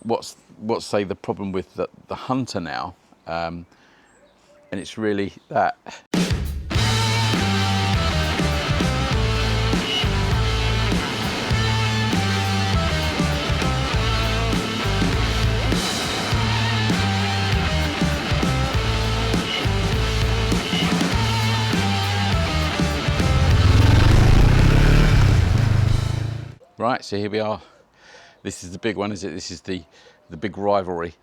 what's say the problem with the Hunter now, and it's really that. Right, so here we are. This is the big one, is it? This is the big rivalry.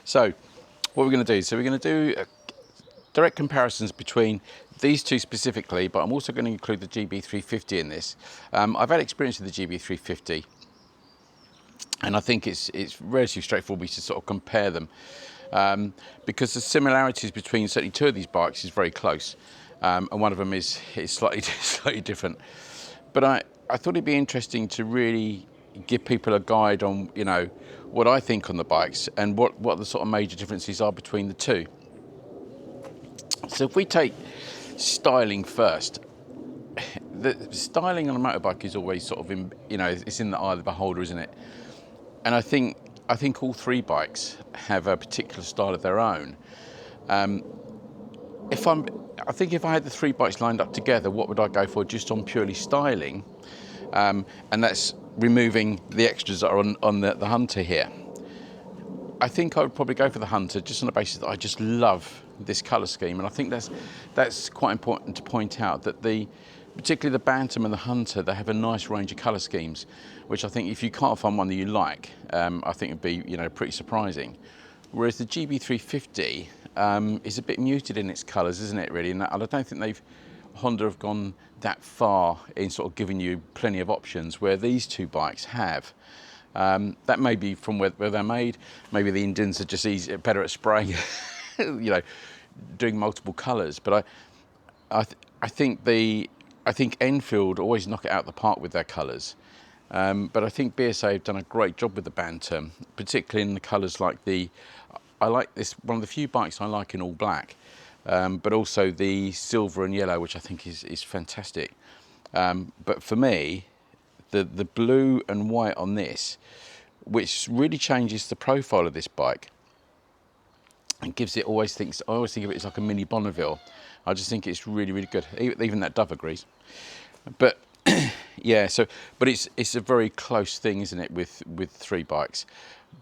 So what we're going to do, so we're going to do direct comparisons between these two specifically, but I'm also going to include the GB350 in this. I've had experience with the GB350, and I think it's relatively straightforward to sort of compare them, because the similarities between certainly two of these bikes is very close, and one of them is slightly different. But I thought it'd be interesting to really give people a guide on, you know, what I think on the bikes and what the sort of major differences are between the two. So if we take styling first, the styling on a motorbike is always sort of it's in the eye of the beholder, isn't it? And I think all three bikes have a particular style of their own. I think if I had the three bikes lined up together, what would I go for just on purely styling? And that's removing the extras that are on the Hunter here. I think I would probably go for the Hunter just on the basis that I just love this colour scheme, and I think that's quite important to point out, that particularly the Bantam and the Hunter, they have a nice range of colour schemes, which I think if you can't find one that you like, I think it'd be pretty surprising. Whereas the GB350 is a bit muted in its colours, isn't it, really? And I don't think Honda have gone that far in sort of giving you plenty of options, where these two bikes have. That may be from where they're made. Maybe the Indians are just better at spraying, doing multiple colours. But I think Enfield always knock it out of the park with their colours. But I think BSA have done a great job with the Bantam, particularly in the colours like I like this, one of the few bikes I like in all black, but also the silver and yellow, which I think is fantastic. But for me, the blue and white on this, which really changes the profile of this bike and gives it, I always think of it as like a mini Bonneville. I just think it's really, really good. Even that Dove agrees. But yeah, but it's a very close thing, isn't it, with three bikes?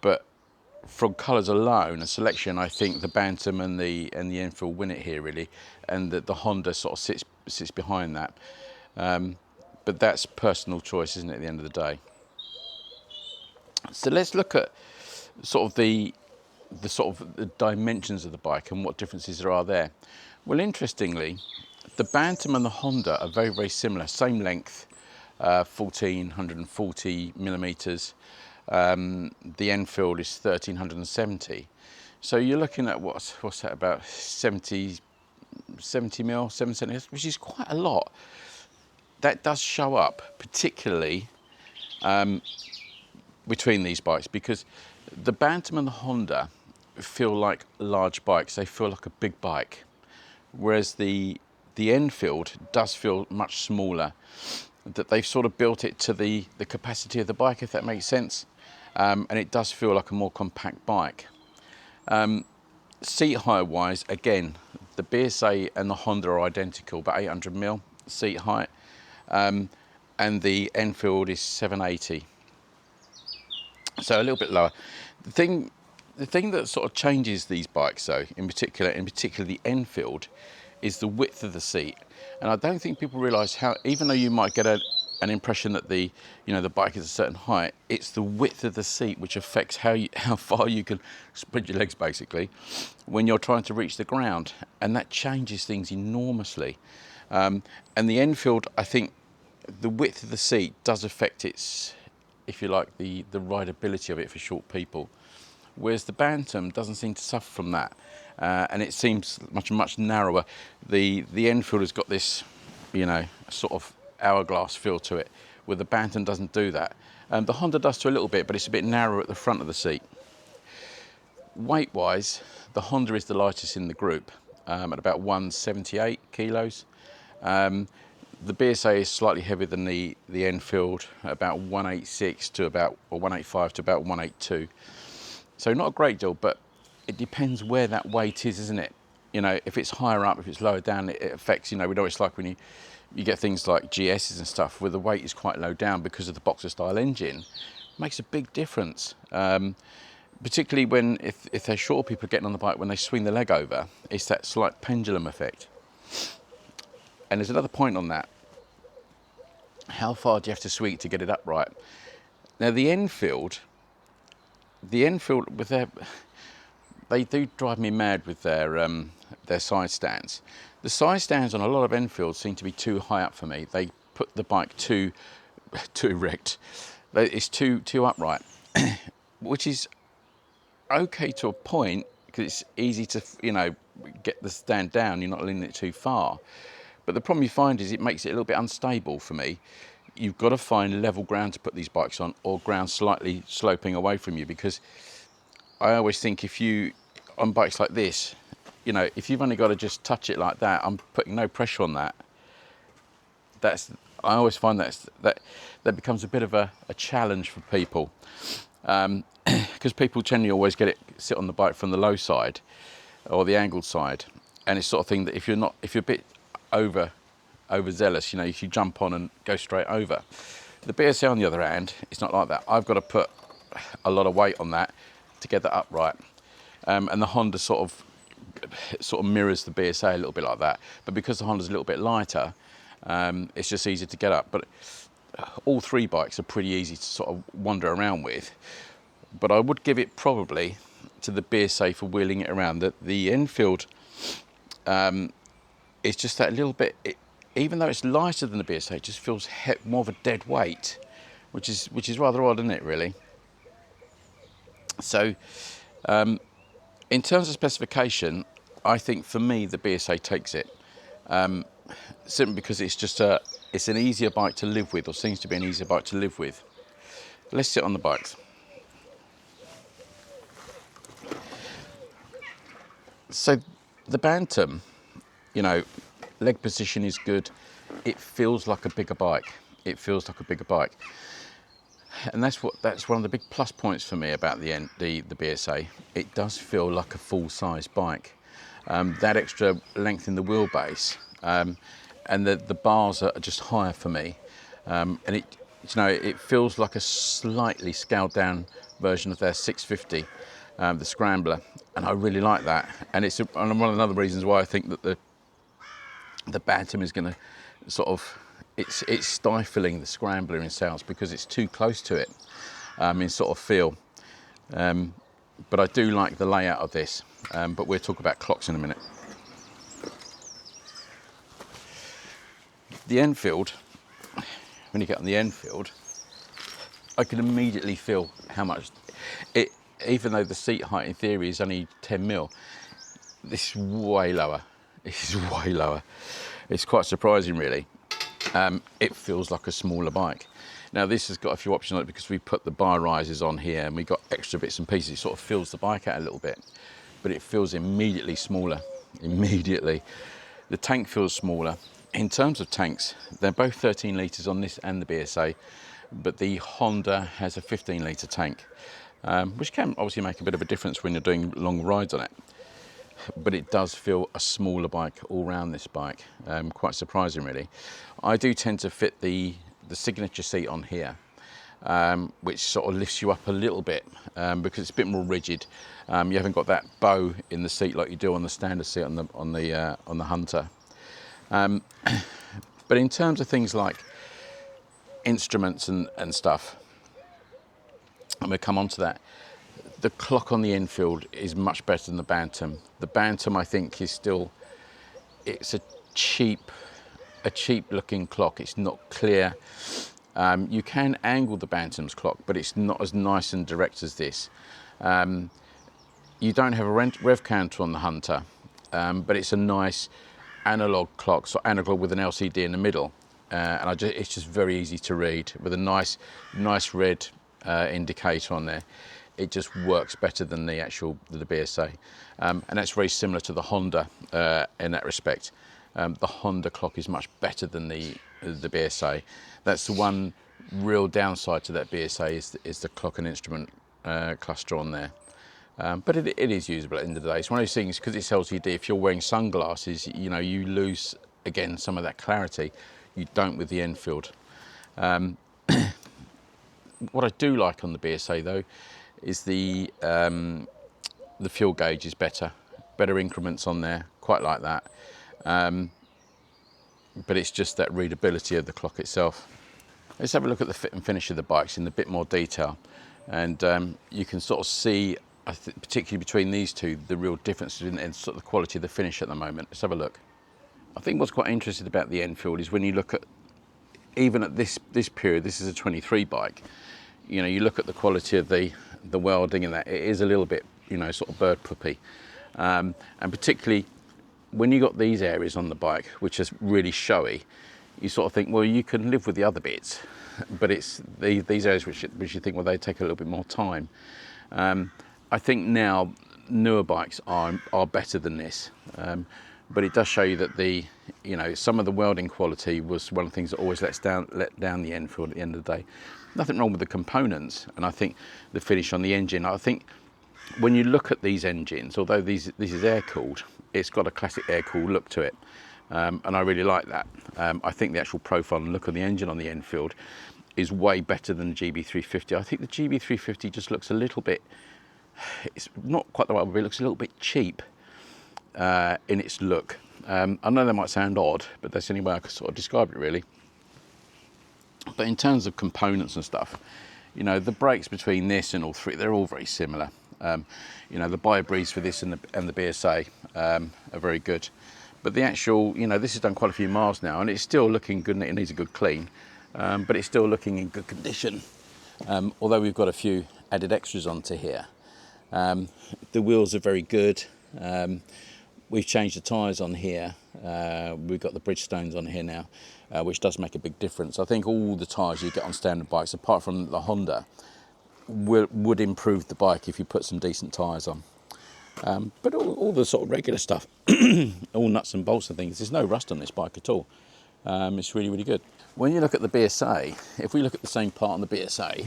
But from colours alone, a selection, I think the Bantam and the Enfield win it here, really, and the Honda sort of sits behind that. But that's personal choice, isn't it, at the end of the day? So let's look at sort of the dimensions of the bike and what differences there are there. Well, interestingly, the Bantam and the Honda are very, very similar, same length, 1,440 millimeters. The Enfield is 1,370. So you're looking at what's that, about 70 mil, 7 centimeters, which is quite a lot. That does show up, particularly between these bikes, because the Bantam and the Honda feel like large bikes. They feel like a big bike, whereas the Enfield does feel much smaller. That they've sort of built it to the capacity of the bike, if that makes sense, and it does feel like a more compact bike. Seat height wise, again, the BSA and the Honda are identical, about 800 mil seat height, and the Enfield is 780. So a little bit lower. The thing that sort of changes these bikes, though, in particular the Enfield, is the width of the seat. And I don't think people realise how, even though you might get an impression that the bike is a certain height, it's the width of the seat which affects how far you can spread your legs, basically, when you're trying to reach the ground, and that changes things enormously. And the Enfield, I think, the width of the seat does affect its, if you like, the rideability of it for short people, whereas the Bantam doesn't seem to suffer from that, and it seems much narrower. The Enfield has got this, sort of hourglass feel to it, where the Bantam doesn't do that. The Honda does to a little bit, but it's a bit narrower at the front of the seat. Weight-wise, the Honda is the lightest in the group, at about 178 kilos. The BSA is slightly heavier than the Enfield, about 186 to about, or 185 to about 182. So not a great deal, but it depends where that weight is, isn't it? You know, if it's higher up, if it's lower down, it affects, you know, we know it's like when you get things like GSs and stuff where the weight is quite low down because of the boxer style engine. It makes a big difference. Particularly when, if they're short people getting on the bike, when they swing the leg over, it's that slight pendulum effect. And there's another point on that. How far do you have to swing it to get it upright? Now the Enfield with they do drive me mad with their side stands. The side stands on a lot of Enfields seem to be too high up for me. They put the bike too erect. It's too upright, which is okay to a point because it's easy to, you know, get the stand down. You're not leaning it too far. But the problem you find is it makes it a little bit unstable for me. You've got to find level ground to put these bikes on, or ground slightly sloping away from you, because I always think if you, on bikes like this, you know, if you've only got to just touch it like that, I'm putting no pressure on that. I always find that becomes a bit of a challenge for people, because people generally always sit on the bike from the low side or the angled side, and it's sort of thing that if you're a bit overzealous, you know, if you jump on and go straight over. The BSA on the other hand, it's not like that. I've got to put a lot of weight on that to get that upright, and the Honda sort of mirrors the BSA a little bit like that. But because the Honda's a little bit lighter, it's just easier to get up. But all three bikes are pretty easy to sort of wander around with. But I would give it probably to the BSA for wheeling it around. The Enfield, it's just that little bit. Even though it's lighter than the BSA, it just feels more of a dead weight, which is rather odd, isn't it, really? So, in terms of specification, I think for me the BSA takes it, simply because it's an easier bike to live with, or seems to be an easier bike to live with. Let's sit on the bikes. So the Bantam, you know, leg position is good. It feels like a bigger bike. It feels like a bigger bike, and that's one of the big plus points for me about the BSA. It does feel like a full-size bike. That extra length in the wheelbase, and the bars are just higher for me, and it feels like a slightly scaled-down version of their 650, the Scrambler, and I really like that. And it's one of the reasons why I think that the Bantam is going to sort of, it's stifling the Scrambler in sales because it's too close to it in sort of feel. But I do like the layout of this, but we'll talk about clocks in a minute. The Enfield, when you get on the Enfield, I can immediately feel how much it, even though the seat height in theory is only 10 mil, this is way lower. This is way lower. It's quite surprising, really. It feels like a smaller bike. Now this has got a few options on it because we put the bar risers on here and we got extra bits and pieces. It sort of fills the bike out a little bit, but it feels immediately smaller. Immediately. The tank feels smaller. In terms of tanks, they're both 13 litres on this and the BSA, but the Honda has a 15 litre tank, which can obviously make a bit of a difference when you're doing long rides on it. But it does feel a smaller bike all round this bike, quite surprising really. I do tend to fit the signature seat on here, which sort of lifts you up a little bit because it's a bit more rigid. You haven't got that bow in the seat like you do on the standard seat on the Hunter. But in terms of things like instruments and stuff, I'm going to come on to that. The clock on the Enfield is much better than the Bantam. The Bantam, I think, is still, it's a cheap looking clock. It's not clear. You can angle the Bantam's clock, but it's not as nice and direct as this. You don't have a rev counter on the Hunter, but it's a nice analog clock, so analog with an LCD in the middle, and it's just very easy to read with a nice red indicator on there. It just works better than the BSA, and that's very similar to the Honda in that respect. The Honda clock is much better than the BSA. That's the one real downside to that BSA is the clock and instrument cluster on there. But it is usable at the end of the day. It's one of those things, because it's LCD, if you're wearing sunglasses, you know, you lose, again, some of that clarity. You don't with the Enfield. What I do like on the BSA though, is the fuel gauge is better increments on there, quite like that. But it's just that readability of the clock itself. Let's have a look at the fit and finish of the bikes in a bit more detail. And you can sort of see, particularly between these two, the real difference in sort of the quality of the finish at the moment. Let's have a look. I think what's quite interesting about the Enfield is when you look at, even at this period, this is a 23 bike, you know, you look at the quality of the welding and that, it is a little bit, you know, sort of bird poopy. And particularly when you got these areas on the bike, which is really showy, you sort of think, well, you can live with the other bits, but it's these areas which you think, well, they take a little bit more time. I think now newer bikes are better than this, but it does show you that you know, some of the welding quality was one of the things that always let down the Enfield at the end of the day. Nothing wrong with the components, and I think the finish on the engine, I think when you look at these engines, although this is air-cooled, it's got a classic air-cooled look to it, and I really like that. I think the actual profile and look of the engine on the Enfield is way better than the GB350. I think the GB350 just looks a little bit, it's not quite the right way, but it looks a little bit cheap in its look. I know that might sound odd, but that's the only way I could sort of describe it, really. But in terms of components and stuff, you know, the brakes between this and all three, they're all very similar. You know, the bi-breeze for this and the BSA are very good. But the actual, you know, this has done quite a few miles now, and it's still looking good, and it needs a good clean, but it's still looking in good condition. Although we've got a few added extras onto here. The wheels are very good. We've changed the tyres on here. We've got the Bridgestones on here now, which does make a big difference. I think all the tyres you get on standard bikes, apart from the Honda, would improve the bike if you put some decent tyres on. But all the sort of regular stuff, all nuts and bolts and things, there's no rust on this bike at all. It's really, really good. When you look at the BSA, if we look at the same part on the BSA,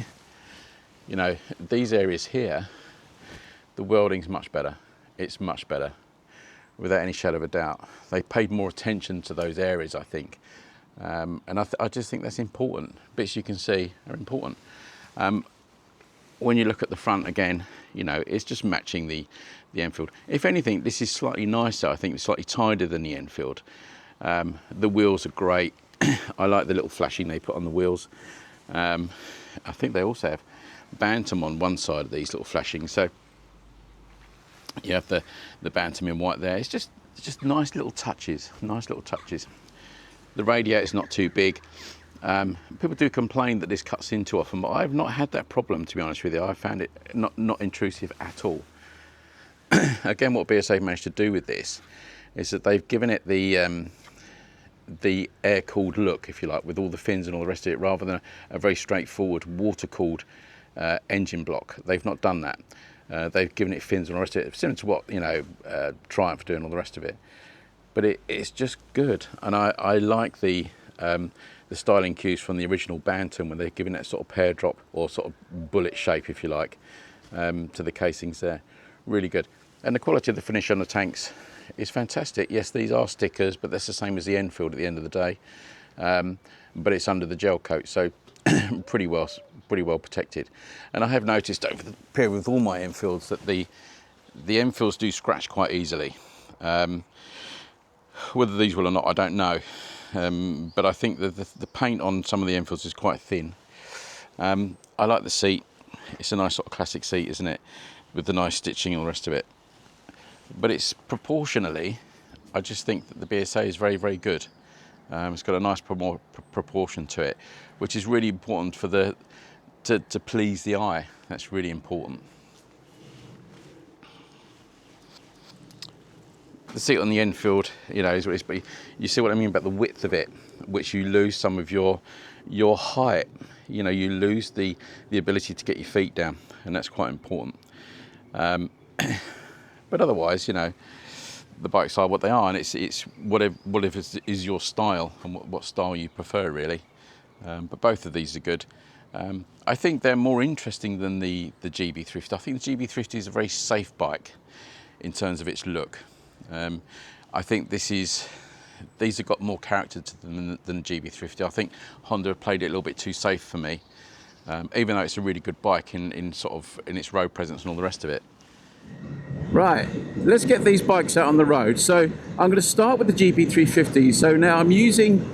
you know, these areas here, the welding's much better. It's much better, without any shadow of a doubt. They paid more attention to those areas, I think. And I just think that's important. Bits you can see are important. When you look at the front again, you know, it's just matching the Enfield. If anything, this is slightly nicer. I think it's slightly tighter than the Enfield. The wheels are great. I like the little flashing they put on the wheels. I think they also have Bantam on one side of these little flashings. So you have the Bantam in white there. It's just nice little touches. Nice little touches. The radiator's not too big. People do complain that this cuts in too often, but I've not had that problem, to be honest with you. I found it not intrusive at all. Again, what BSA managed to do with this is that they've given it the air-cooled look, if you like, with all the fins and all the rest of it, rather than a very straightforward water-cooled engine block. They've not done that. They've given it fins and all the rest of it, similar to what, you know, Triumph do and all the rest of it. But it's just good, and I like the styling cues from the original Bantam, when they're giving that sort of pear drop or sort of bullet shape, if you like, to the casings there. Really good. And the quality of the finish on the tanks is fantastic. Yes, these are stickers, but that's the same as the Enfield at the end of the day. But it's under the gel coat, so pretty well protected. And I have noticed over the period with all my Enfields that the Enfields do scratch quite easily. Whether these will or not, I don't know. But I think that the paint on some of the Enfields is quite thin. I like the seat. It's a nice sort of classic seat, isn't it? With the nice stitching and all the rest of it. But it's proportionally, I just think that the BSA is very, very good. It's got a nice proportion to it, which is really important for to please the eye. That's really important. The seat on the Enfield, you know, is what it is, but you see what I mean about the width of it, which you lose some of your height. You know, you lose the ability to get your feet down, and that's quite important. But otherwise, you know, the bikes are what they are, and it's whatever is your style and what style you prefer, really. But both of these are good. I think they're more interesting than the GB350. I think the GB350 is a very safe bike in terms of its look. I think these have got more character to them than GB350. I think Honda have played it a little bit too safe for me, even though it's a really good bike in its road presence and all the rest of it. Right, let's get these bikes out on the road. So I'm going to start with the GB350. So now I'm using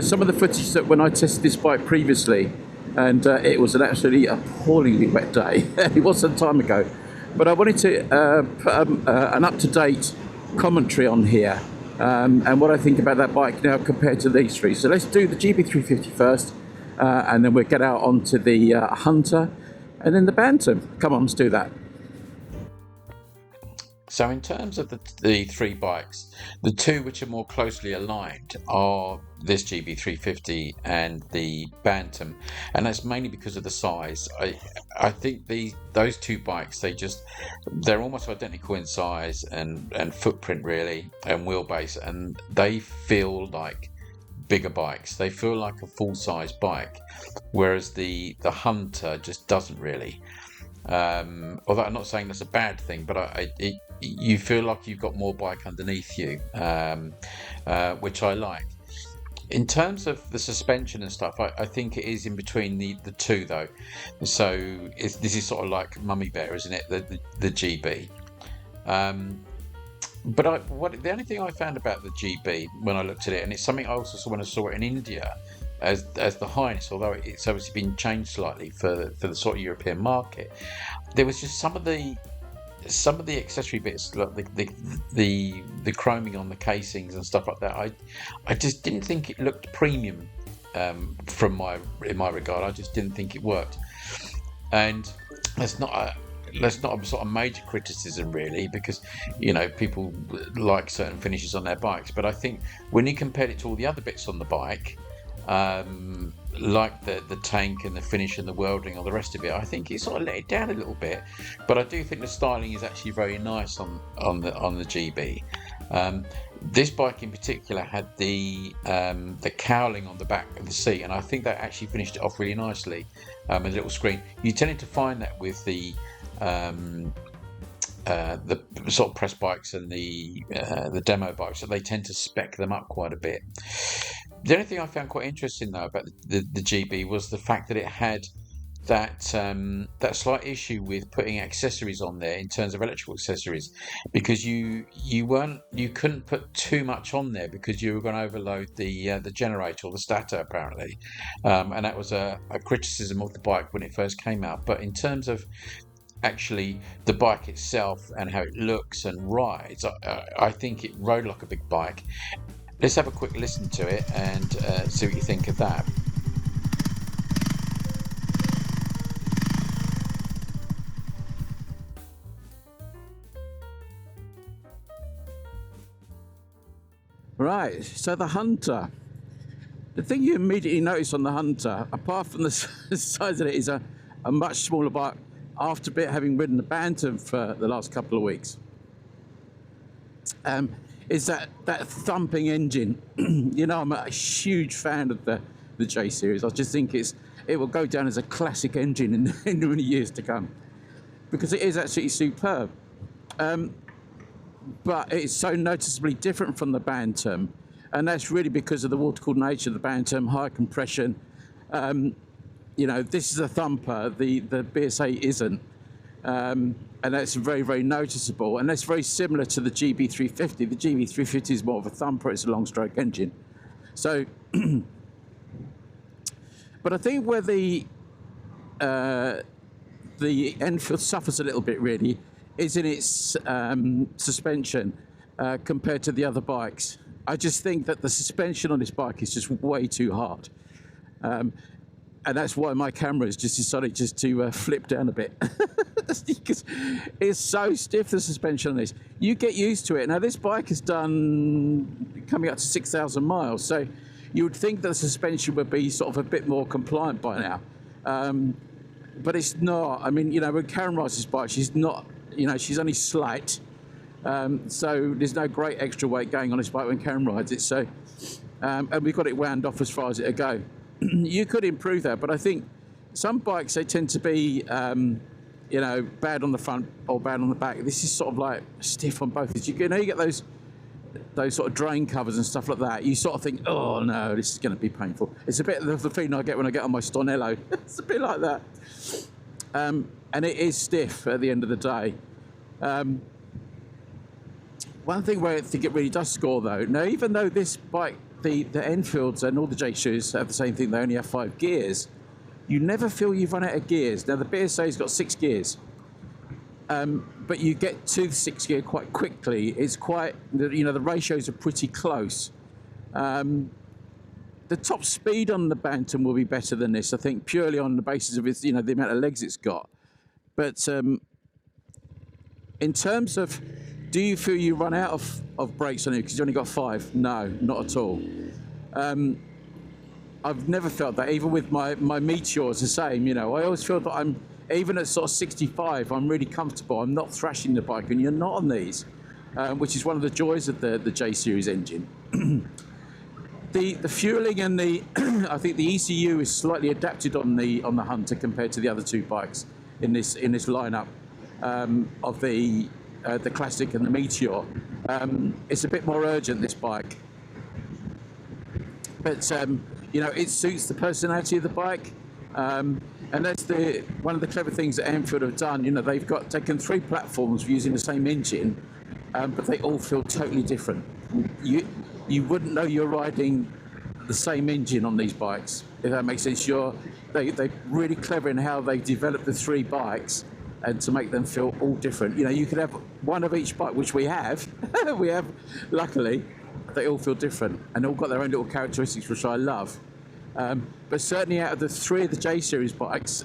some of the footage that when I tested this bike previously, and it was an absolutely appallingly wet day. It was some time ago, but I wanted to put an up-to-date commentary on here and what I think about that bike now compared to these three. So let's do the GB350 first, and then we'll get out onto the Hunter and then the Bantam. Come on, let's do that. So in terms of the three bikes, the two which are more closely aligned are this GB350 and the Bantam, and that's mainly because of the size. I think those two bikes, they're almost identical in size and footprint, really, and wheelbase, and they feel like bigger bikes. They feel like a full-size bike, whereas the Hunter just doesn't really. Although I'm not saying that's a bad thing, but you feel like you've got more bike underneath you, which I like. In terms of the suspension and stuff, I think it is in between the two, though. So this is sort of like Mummy Bear, isn't it? The GB. But the only thing I found about the GB when I looked at it, and it's something I also saw when I saw it in India as the Highness, although it's obviously been changed slightly for the sort of European market, there was just some of the accessory bits, like the chroming on the casings and stuff like that. I just didn't think it looked premium in my regard. I just didn't think it worked, and that's not a sort of major criticism, really, because people like certain finishes on their bikes. But I think when you compared it to all the other bits on the bike, like the tank and the finish and the welding or the rest of it, I think it sort of let it down a little bit. But I do think the styling is actually very nice on the GB. This bike in particular had the cowling on the back of the seat, and I think that actually finished it off really nicely. A little screen. You tended to find that with the sort of press bikes and the demo bikes, that they tend to spec them up quite a bit. The only thing I found quite interesting, though, about the GB was the fact that it had that slight issue with putting accessories on there in terms of electrical accessories, because you couldn't put too much on there because you were going to overload the generator or the stator, apparently, and that was a criticism of the bike when it first came out. But in terms of actually the bike itself and how it looks and rides, I think it rode like a big bike. Let's have a quick listen to it and see what you think of that. Right, so the Hunter. The thing you immediately notice on the Hunter, apart from the size of it, is a much smaller bike after having ridden the Bantam for the last couple of weeks. Is that thumping engine. I'm a huge fan of the J series. I just think it will go down as a classic engine in the years to come, because it is absolutely superb. But it's so noticeably different from the Bantam, and that's really because of the water-cooled nature of the Bantam, high compression. This is a thumper, the BSA isn't. And that's very, very noticeable, and that's very similar to the GB350. The GB350 is more of a thumper, it's a long-stroke engine. So, but I think where the Enfield suffers a little bit, really, is in its suspension compared to the other bikes. I just think that the suspension on this bike is just way too hard. And that's why my camera has just decided to flip down a bit. Because it's so stiff, the suspension on this. You get used to it. Now, this bike has done coming up to 6,000 miles, so you would think that the suspension would be sort of a bit more compliant by now. But it's not. I mean, when Karen rides this bike, she's not, she's only slight. So there's no great extra weight going on this bike when Karen rides it. So, and we've got it wound off as far as it'll go. You could improve that, but I think some bikes, they tend to be, you know, bad on the front or bad on the back. This is sort of like stiff on both. You know, you get those sort of drain covers and stuff like that. You sort of think, oh no, this is going to be painful. It's a bit of the feeling I get when I get on my Stornello. It's a bit like that. And it is stiff at the end of the day. One thing where I think it really does score though, now even though this bike, the Enfields and all the J series have the same thing, they only have 5 gears, you never feel you've run out of gears. Now the BSA's got 6 gears. But you get to the 6th gear quite quickly. It's quite, you know, the ratios are pretty close. The top speed on the Bantam will be better than this, I think, purely on the basis of its, you know, the amount of legs it's got. But in terms of, do you feel you run out of brakes on it because you only got 5? No, not at all. I've never felt that. Even with my Meteor, it's the same. You know, I always feel that I'm, even at sort of 65, I'm really comfortable. I'm not thrashing the bike, and you're not on these, which is one of the joys of the J series engine. The fueling and the I think the ECU is slightly adapted on the Hunter compared to the other 2 bikes in this lineup of the Classic and the Meteor. It's a bit more urgent, this bike, but you know, it suits the personality of the bike. And that's one of the clever things that Enfield have done. You know, they've taken 3 platforms using the same engine, but they all feel totally different. You wouldn't know you're riding the same engine on these bikes, if that makes sense. They're really clever in how they develop the 3 bikes and to make them feel all different. You know, you could have one of each bike, which we have. We have, luckily, they all feel different and all got their own little characteristics, which I love. But certainly out of the 3 of the J series bikes,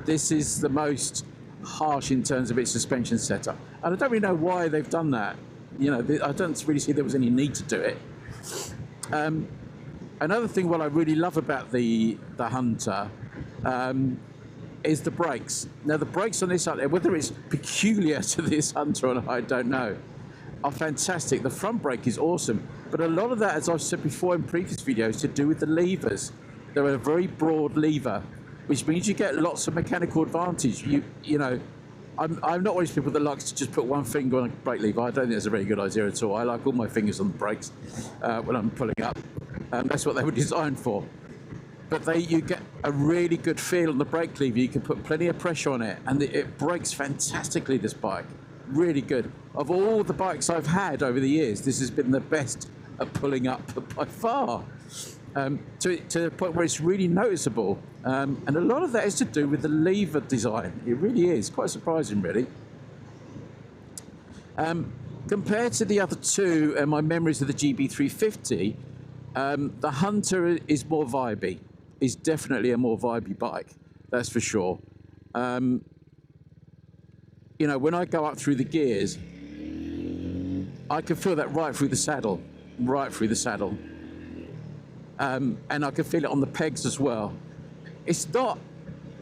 this is the most harsh in terms of its suspension setup. And I don't really know why they've done that. You know, I don't really see there was any need to do it. Another thing what I really love about the Hunter is the brakes. Now the brakes on this Hunter, whether it's peculiar to this Hunter or not, I don't know, are fantastic. The front brake is awesome, but a lot of that, as I've said before in previous videos, to do with the levers. They're a very broad lever, which means you get lots of mechanical advantage. You know, I'm not one of these people that likes to just put one finger on a brake lever. I don't think that's a very good idea at all. I like all my fingers on the brakes when I'm pulling up. That's what they were designed for. But you get a really good feel on the brake lever. You can put plenty of pressure on it, and it brakes fantastically, this bike. Really good. Of all the bikes I've had over the years, this has been the best at pulling up by far. To the point where it's really noticeable. And a lot of that is to do with the lever design. It really is. Quite surprising, really. Compared to the other 2 and my memories of the GB350, the Hunter is more vibey. Is definitely a more vibey bike. That's for sure. You know, when I go up through the gears, I can feel that right through the saddle. Right through the saddle. And I can feel it on the pegs as well. It's not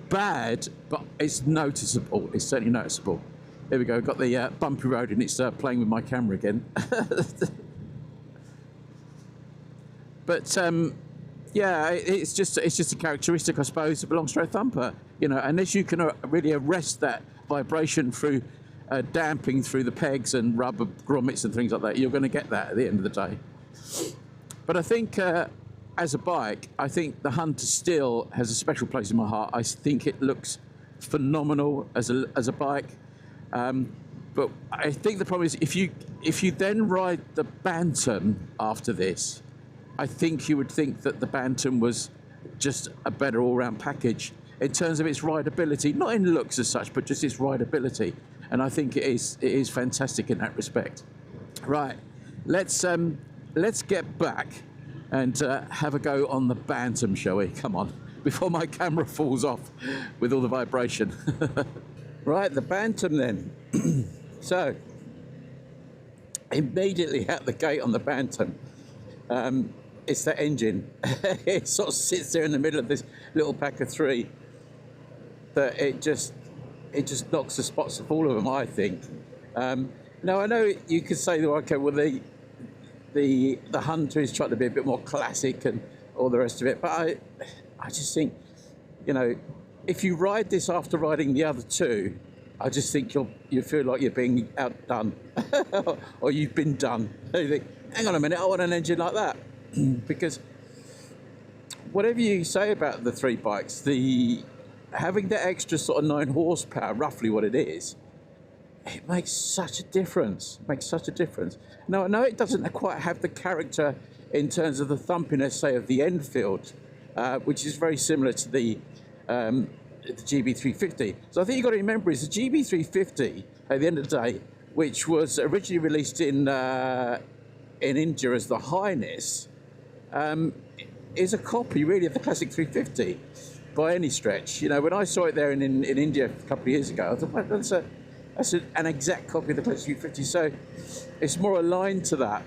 bad, but it's noticeable. It's certainly noticeable. There we go. Got the bumpy road, and it's playing with my camera again. But yeah, it's just a characteristic, I suppose, of a long straight thumper. You know, unless you can really arrest that vibration through damping through the pegs and rubber grommets and things like that, you're going to get that at the end of the day. But I think, as a bike, I think the Hunter still has a special place in my heart. I think it looks phenomenal as a bike. But I think the problem is if you then ride the Bantam after this, I think you would think that the Bantam was just a better all-round package in terms of its rideability, not in looks as such, but just its rideability. And I think it is fantastic in that respect. Right, let's get back and have a go on the Bantam, shall we? Come on, before my camera falls off with all the vibration. Right, the Bantam then. So, immediately out the gate on the Bantam, it's that engine. It sort of sits there in the middle of this little pack of 3 that it just knocks the spots off all of them, I think. Now, I know you could say, that, okay, well, the Hunter is trying to be a bit more classic and all the rest of it, but I just think, you know, if you ride this after riding the other two, I just think you feel like you're being outdone, or you've been done. You think, hang on a minute, I want an engine like that, because whatever you say about the three bikes, having that extra sort of 9 horsepower, roughly what it is, it makes such a difference. It makes such a difference. Now, I know it doesn't quite have the character in terms of the thumpiness, say, of the Enfield, which is very similar to the GB350. So I think you've got to remember is the GB350, at the end of the day, which was originally released in India as the Highness, is a copy, really, of the classic 350 by any stretch. You know, when I saw it there in India a couple of years ago, I thought, well, that's an exact copy of the classic 350. So it's more aligned to that.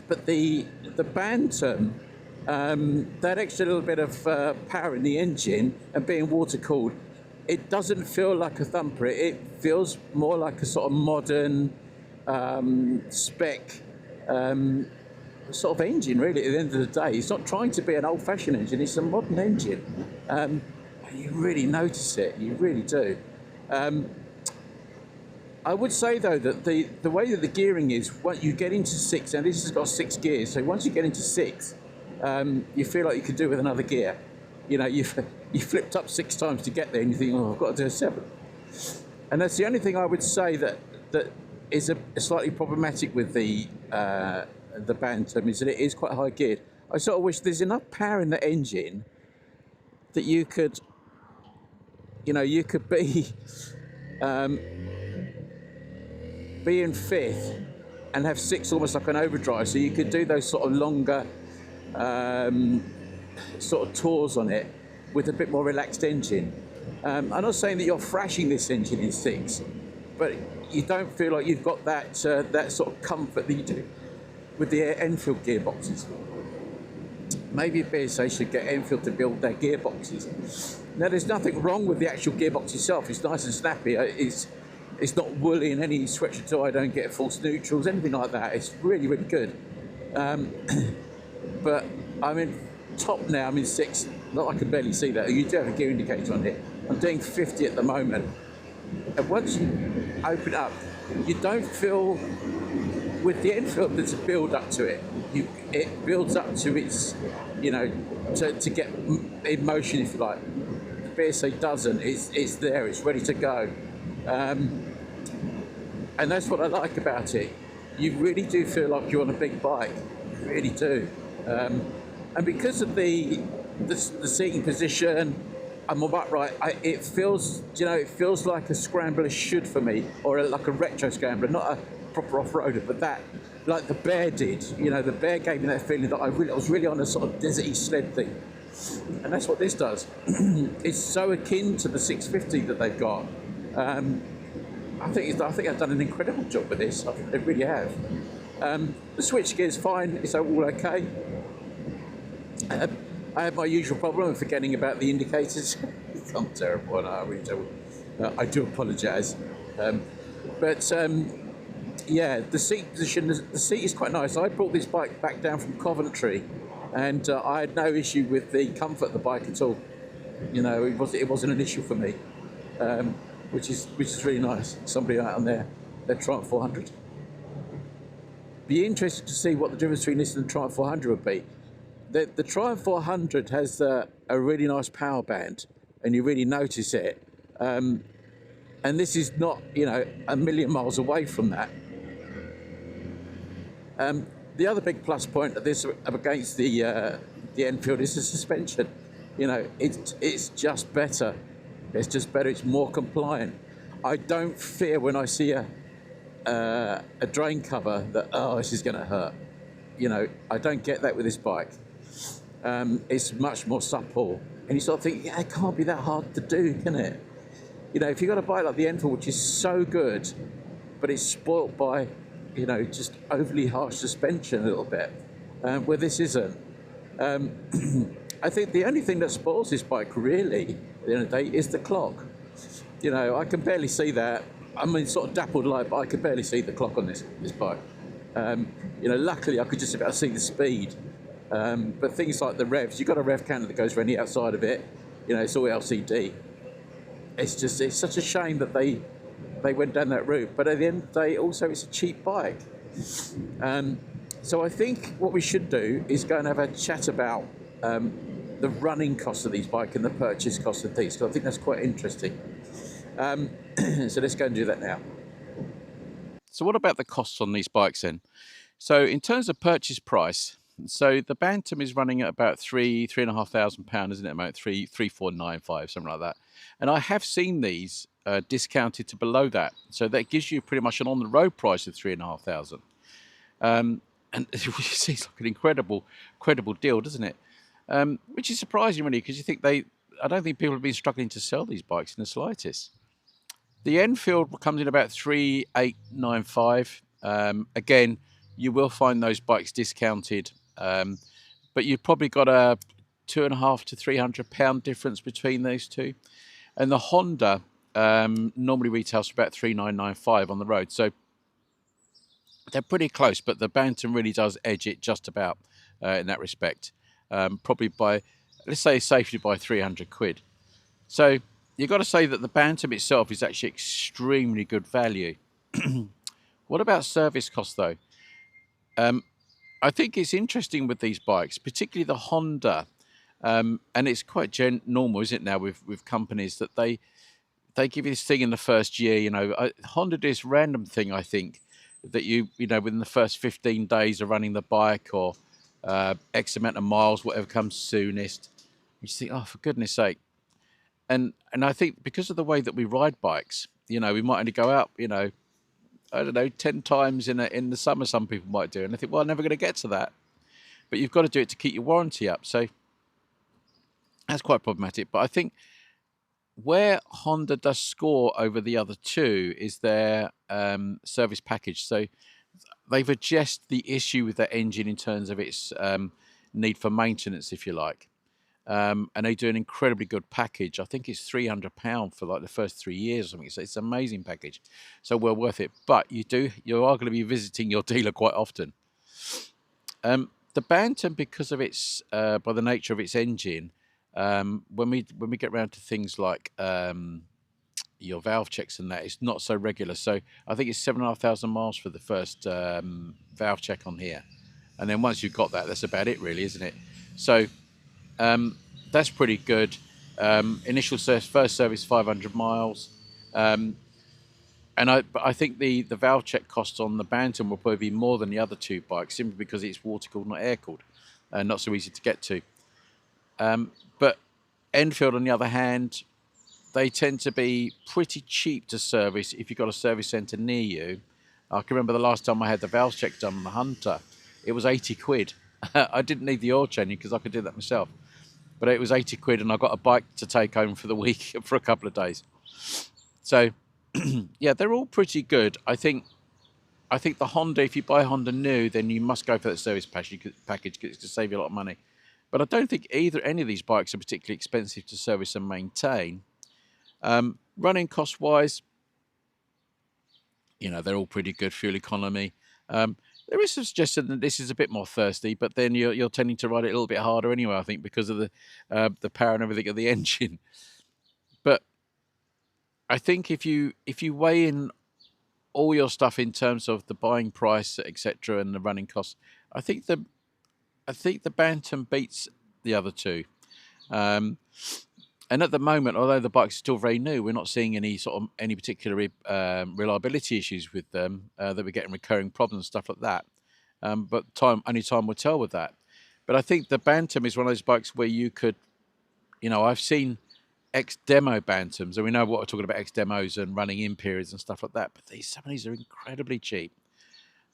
But the Bantam, that extra little bit of power in the engine and being water cooled, it doesn't feel like a thumper. It feels more like a sort of modern spec sort of engine, really. At the end of the day, it's not trying to be an old-fashioned engine. It's a modern engine. You really notice it. You really do. I would say, though, that the way that the gearing is, once you get into 6, and this has got 6 gears, so once you get into 6, you feel like you could do with another gear. You know, you flipped up 6 times to get there, and you think, oh, I've got to do a 7. And that's the only thing I would say that is a slightly problematic with the Bantam, is that it is quite high geared. I sort of wish there's enough power in the engine that you could be in 5th and have 6 almost like an overdrive, so you could do those sort of longer sort of tours on it with a bit more relaxed engine. I'm not saying that you're thrashing this engine in 6, but you don't feel like you've got that sort of comfort that you do with the Enfield gearboxes. Maybe BSA should get Enfield to build their gearboxes. Now, there's nothing wrong with the actual gearbox itself. It's nice and snappy. It's not woolly in any stretch at all. I don't get false neutrals, anything like that. It's really, really good. But I'm in top now. I'm in 6. Not, I can barely see that. You do have a gear indicator on it. I'm doing 50 at the moment. And once you open up, you don't feel, with the Enfield, there's a build up to it. It builds up to its, to get in motion, if you like. The BSA doesn't. It's there. It's ready to go. And that's what I like about it. You really do feel like you're on a big bike. You really do. And because of the seating position, I'm more upright. It feels like a scrambler should for me, or like a retro scrambler, not a proper off-roader, but that, like the Bear did. The Bear gave me that feeling that I was really on a sort of deserty sled thing, and that's what this does. It's so akin to the 650 that they've got. I think I've done an incredible job with this. I think they really have. The switch gear is fine. It's all okay. I have my usual problem of forgetting about the indicators. I'm terrible, and I really don't. I do apologise. Yeah, the seat position. The seat is quite nice. I brought this bike back down from Coventry, and I had no issue with the comfort of the bike at all. It wasn't an issue for me, which is really nice. Somebody out on their Triumph 400. Be interested to see what the difference between this and the Triumph 400 would be. The Triumph 400 has a really nice power band, and you really notice it. And this is not, a million miles away from that. The other big plus point of this against the Enfield is the suspension. It's just better. It's just better. It's more compliant. I don't fear when I see a drain cover that, this is going to hurt. I don't get that with this bike. It's much more supple, and you sort of think, it can't be that hard to do, can it? If you've got a bike like the Enfield, which is so good, but it's spoilt by, just overly harsh suspension a little bit, where this isn't. I think the only thing that spoils this bike, really, at the end of the day, is the clock. You know, I can barely see that. I mean, sort of dappled light, but I can barely see the clock on this bike. You know, luckily I could just about see the speed. But things like the revs, you've got a rev counter that goes around the outside of it. You know, it's all LCD. It's such a shame that they went down that route. But at the end of the day, also it's a cheap bike. So I think what we should do is go and have a chat about the running cost of these bikes and the purchase cost of these, because I think that's quite interesting. So let's go and do that now. So what about the costs on these bikes then? So in terms of purchase price, so the Bantam is running at about £3,500, isn't it, mate? 3,495, something like that. And I have seen these discounted to below that, so that gives you pretty much an on-the-road price of 3,500. And it seems like an incredible deal, doesn't it? Which is surprising, really, because you think I don't think people have been struggling to sell these bikes in the slightest. The Enfield comes in about 3,895. Again, you will find those bikes discounted, but you've probably got a £250 to £300 difference between those two. And the Honda normally retails for about 3,995 on the road, so they're pretty close. But the Bantam really does edge it just about in that respect, probably by, let's say, safely by 300 quid. So you've got to say that the Bantam itself is actually extremely good value. What about service costs, though? I think it's interesting with these bikes, particularly the Honda, and it's quite normal, isn't it, now with companies that they give you this thing in the first year. You know, Honda do this random thing, I think, that you know within the first 15 days of running the bike, or X amount of miles, whatever comes soonest. You just think, oh, for goodness sake. And I think because of the way that we ride bikes, you know, we might only go out, you know, I don't know, 10 times in the summer, some people might do. And I think, well, I'm never going to get to that. But you've got to do it to keep your warranty up. So that's quite problematic. But I think where Honda does score over the other two is their service package. So they've addressed the issue with their engine in terms of its need for maintenance, if you like. And they do an incredibly good package. I think it's £300 for like the first 3 years or something. So it's an amazing package, so well worth it. But you are going to be visiting your dealer quite often. The Bantam, because of its by the nature of its engine, when we get around to things like your valve checks and that, it's not so regular. So I think it's 7,500 miles for the first valve check on here, and then once you've got that, that's about it, really, isn't it? So that's pretty good. Initial first service 500 miles, and I think the valve check costs on the Bantam will probably be more than the other two bikes, simply because it's water cooled, not air cooled, and not so easy to get to. But Enfield, on the other hand, they tend to be pretty cheap to service if you've got a service centre near you. I can remember the last time I had the valve check done on the Hunter, it was 80 quid. I didn't need the oil changing because I could do that myself. But it was 80 quid, and I got a bike to take home for the week for a couple of days. So, yeah, they're all pretty good. I think the Honda, if you buy Honda new, then you must go for that service package because it's going to save you a lot of money. But I don't think any of these bikes are particularly expensive to service and maintain. Running cost-wise, you know, they're all pretty good. Fuel economy. There is a suggestion that this is a bit more thirsty, but then you're tending to ride it a little bit harder anyway, I think, because of the power and everything of the engine. But I think if you weigh in all your stuff in terms of the buying price, etc., and the running costs, I think the Bantam beats the other two. And at the moment, although the bike's still very new, we're not seeing any particular reliability issues with them, that we're getting recurring problems, stuff like that. But only time will tell with that. But I think the Bantam is one of those bikes where you could, you know, I've seen ex-demo Bantams, and we know what we're talking about, ex-demos and running in periods and stuff like that. But some of these are incredibly cheap,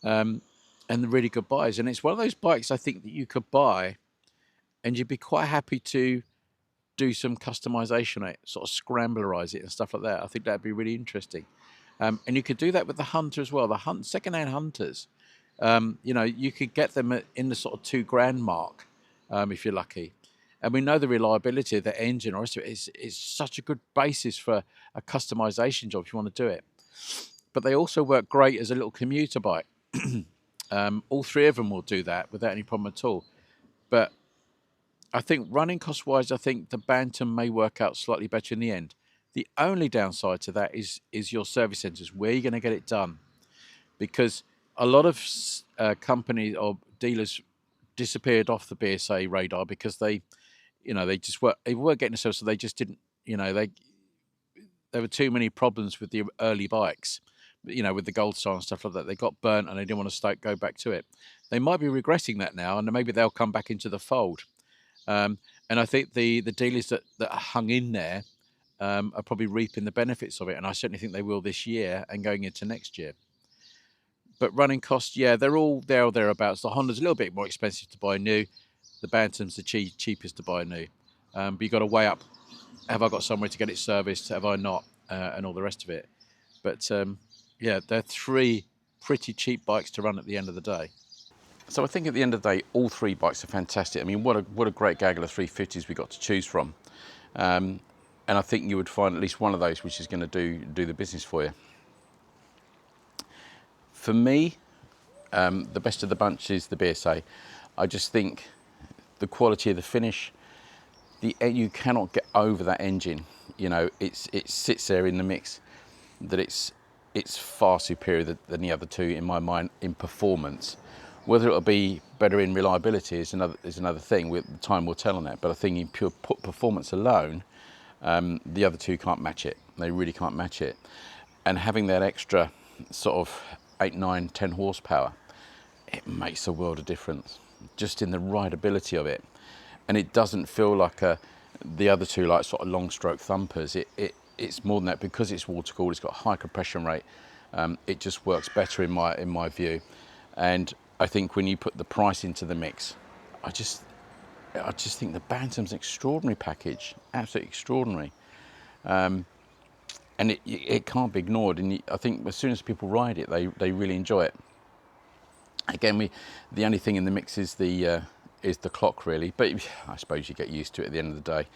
and really good buys. And it's one of those bikes I think that you could buy, and you'd be quite happy to do some customization on it, sort of scramblerize it and stuff like that. I think that'd be really interesting. And you could do that with the Hunter as well. The second-hand Hunters, you know, you could get them in the sort of £2,000 mark if you're lucky. And we know the reliability of the engine or rest of it is such a good basis for a customization job if you want to do it. But they also work great as a little commuter bike. All three of them will do that without any problem at all. But I think running cost-wise, I think the Bantam may work out slightly better in the end. The only downside to that is your service centres. Where are you going to get it done? Because a lot of companies or dealers disappeared off the BSA radar because they just weren't getting a service, so they just didn't. There were too many problems with the early bikes, with the Gold Star and stuff like that. They got burnt and they didn't want to go back to it. They might be regretting that now, and maybe they'll come back into the fold. And I think the dealers that are hung in there are probably reaping the benefits of it, and I certainly think they will this year and going into next year. But running costs, yeah, they're all there or thereabouts. The Honda's a little bit more expensive to buy new. The Bantam's the cheapest to buy new. But you've got to weigh up, have I got somewhere to get it serviced? Have I not? And all the rest of it. But yeah, they're three pretty cheap bikes to run at the end of the day. So I think at the end of the day, all three bikes are fantastic. I mean, what a great gaggle of 350s we got to choose from. And I think you would find at least one of those which is going to do the business for you. For me, the best of the bunch is the BSA. I just think the quality of the finish, you cannot get over that engine. It sits there in the mix, that it's far superior than the other two in my mind in performance. Whether it'll be better in reliability is another thing. Time will tell on that. But I think in pure performance alone, the other two can't match it. They really can't match it. And having that extra sort of 8, 9, 10 horsepower, it makes a world of difference just in the rideability of it. And it doesn't feel like the other two, like sort of long stroke thumpers. It's more than that because it's water cooled. It's got a high compression rate. It just works better in my view. And I think when you put the price into the mix, I just think the Bantam's an extraordinary package, absolutely extraordinary. And it can't be ignored. And I think as soon as people ride it, they really enjoy it. Again, the only thing in the mix is the clock really, but I suppose you get used to it at the end of the day.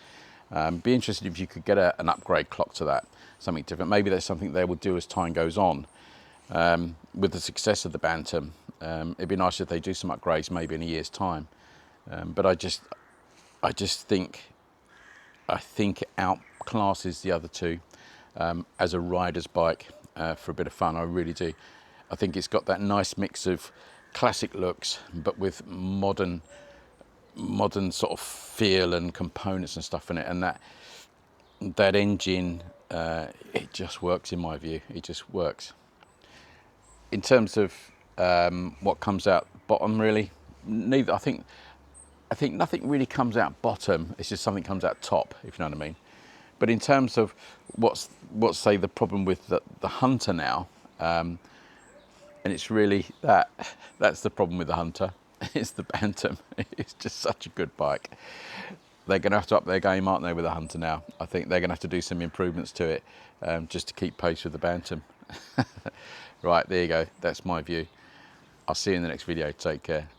Be interested if you could get an upgrade clock to that, something different. Maybe there's something they will do as time goes on. With the success of the Bantam, it'd be nice if they do some upgrades maybe in a year's time. But I just think it outclasses the other two as a rider's bike for a bit of fun. I really do. I think it's got that nice mix of classic looks, but with modern sort of feel and components and stuff in it, and that engine, it just works in my view. It just works. In terms of what comes out bottom, really, neither. I think nothing really comes out bottom. It's just something comes out top, if you know what I mean. But in terms of what's say the problem with the Hunter now, and it's really that's the problem with the Hunter. It's the Bantam. It's just such a good bike. They're going to have to up their game, aren't they, with the Hunter now? I think they're going to have to do some improvements to it just to keep pace with the Bantam. Right, there you go. That's my view. I'll see you in the next video. Take care.